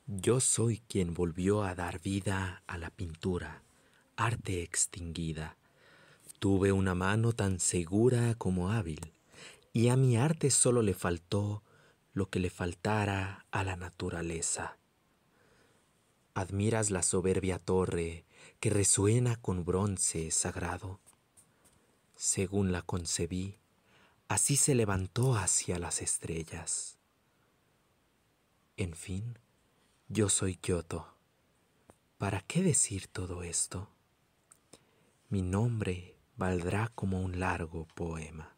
Yo soy quien volvió a dar vida a la pintura, arte extinguida. Tuve una mano tan segura como hábil, y a mi arte solo le faltó lo que le faltara a la naturaleza. ¿Admiras la soberbia torre que resuena con bronce sagrado? Según la concebí, así se levantó hacia las estrellas. En fin, yo soy Giotto. ¿Para qué decir todo esto? Mi nombre valdrá como un largo poema.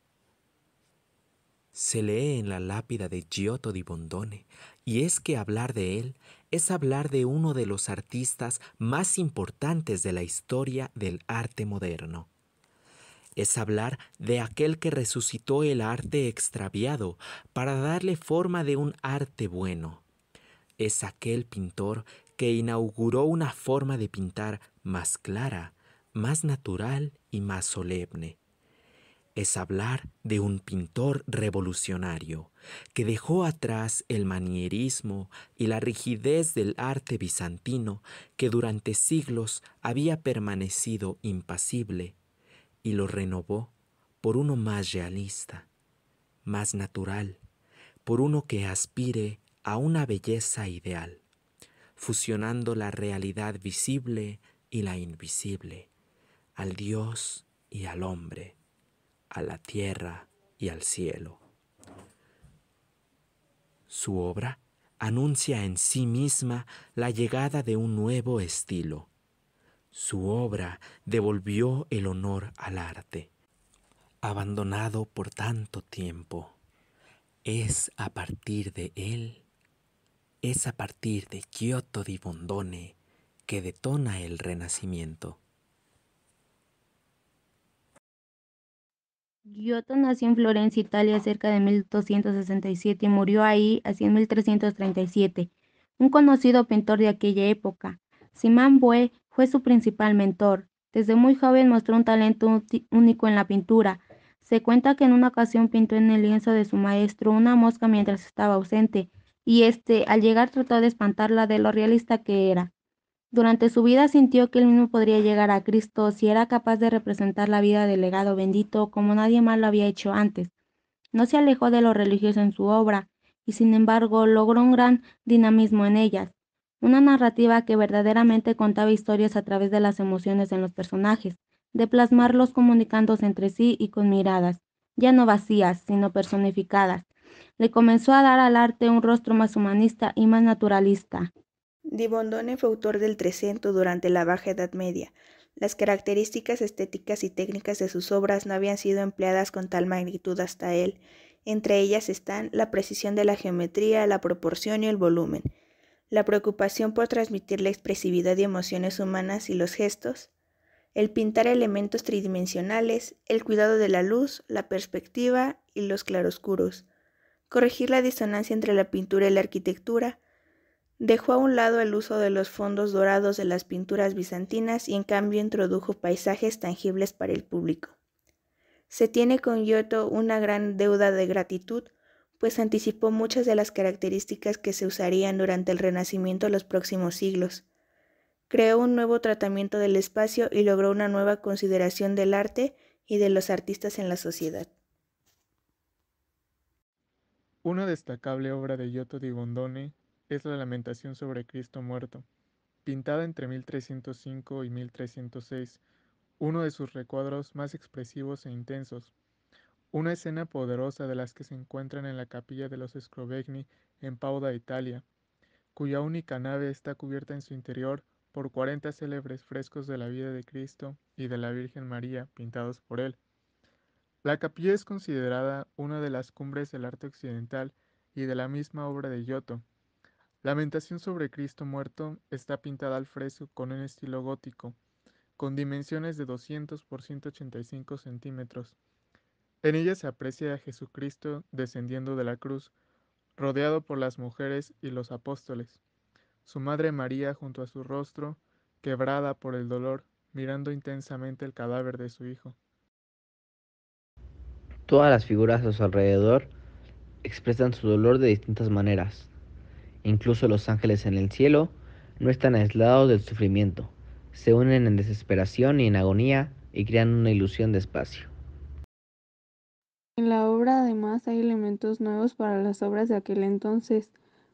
Se lee en la lápida de Giotto di Bondone, y es que hablar de él es hablar de uno de los artistas más importantes de la historia del arte moderno. Es hablar de aquel que resucitó el arte extraviado para darle forma de un arte bueno. Es aquel pintor que inauguró una forma de pintar más clara, más natural y más solemne. Es hablar de un pintor revolucionario que dejó atrás el manierismo y la rigidez del arte bizantino que durante siglos había permanecido impasible y lo renovó por uno más realista, más natural, por uno que aspire a una belleza ideal, fusionando la realidad visible y la invisible, al Dios y al hombre, a la tierra y al cielo. Su obra anuncia en sí misma la llegada de un nuevo estilo. Su obra devolvió el honor al arte, abandonado por tanto tiempo. Es a partir de él, es a partir de Giotto di Bondone que detona el Renacimiento. Giotto nació en Florencia, Italia, cerca de 1267 y murió ahí hacia 1337. Un conocido pintor de aquella época, Simone Bue, fue su principal mentor. Desde muy joven mostró un talento único en la pintura. Se cuenta que en una ocasión pintó en el lienzo de su maestro una mosca mientras estaba ausente, y al llegar trató de espantarla de lo realista que era. Durante su vida sintió que él mismo podría llegar a Cristo si era capaz de representar la vida del legado bendito como nadie más lo había hecho antes. No se alejó de lo religioso en su obra, y sin embargo logró un gran dinamismo en ellas, una narrativa que verdaderamente contaba historias a través de las emociones en los personajes, de plasmarlos comunicándose entre sí y con miradas, ya no vacías, sino personificadas. Le comenzó a dar al arte un rostro más humanista y más naturalista. Di Bondone fue autor del Trecento durante la Baja Edad Media. Las características estéticas y técnicas de sus obras no habían sido empleadas con tal magnitud hasta él. Entre ellas están la precisión de la geometría, la proporción y el volumen, la preocupación por transmitir la expresividad y emociones humanas y los gestos, el pintar elementos tridimensionales, el cuidado de la luz, la perspectiva y los claroscuros, corregir la disonancia entre la pintura y la arquitectura. Dejó a un lado el uso de los fondos dorados de las pinturas bizantinas y en cambio introdujo paisajes tangibles para el público. Se tiene con Giotto una gran deuda de gratitud, pues anticipó muchas de las características que se usarían durante el Renacimiento los próximos siglos. Creó un nuevo tratamiento del espacio y logró una nueva consideración del arte y de los artistas en la sociedad. Una destacable obra de Giotto di Bondone es la Lamentación sobre Cristo muerto, pintada entre 1305 y 1306, uno de sus recuadros más expresivos e intensos. Una escena poderosa de las que se encuentran en la capilla de los Scrovegni en Pauda, Italia, cuya única nave está cubierta en su interior por 40 célebres frescos de la vida de Cristo y de la Virgen María pintados por él. La capilla es considerada una de las cumbres del arte occidental y de la misma obra de Giotto. Lamentación sobre Cristo muerto está pintada al fresco con un estilo gótico, con dimensiones de 200 por 185 centímetros. En ella se aprecia a Jesucristo descendiendo de la cruz, rodeado por las mujeres y los apóstoles, su madre María junto a su rostro, quebrada por el dolor, mirando intensamente el cadáver de su hijo. Todas las figuras a su alrededor expresan su dolor de distintas maneras. Incluso los ángeles en el cielo no están aislados del sufrimiento, se unen en desesperación y en agonía y crean una ilusión de espacio. En la obra además hay elementos nuevos para las obras de aquel entonces.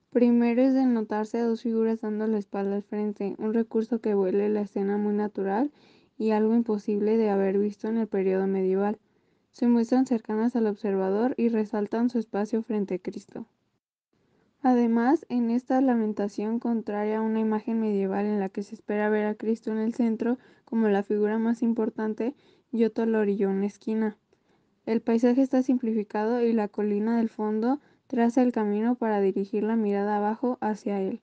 Primero es de notarse a dos figuras dando la espalda al frente, un recurso que vuelve la escena muy natural y algo imposible de haber visto en el periodo medieval. Se muestran cercanas al observador y resaltan su espacio frente a Cristo. Además, en esta lamentación contraria a una imagen medieval en la que se espera ver a Cristo en el centro como la figura más importante, Giotto lo orilló en una esquina. El paisaje está simplificado y la colina del fondo traza el camino para dirigir la mirada abajo hacia él.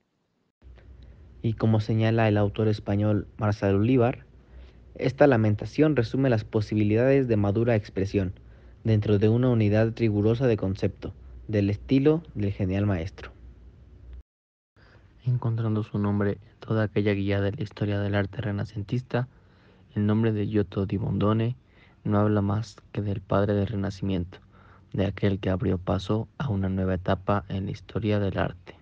Y como señala el autor español Marcel Olivar, esta lamentación resume las posibilidades de madura expresión, dentro de una unidad rigurosa de concepto, del estilo del genial maestro. Encontrando su nombre en toda aquella guía de la historia del arte renacentista, el nombre de Giotto di Bondone no habla más que del padre del Renacimiento, de aquel que abrió paso a una nueva etapa en la historia del arte.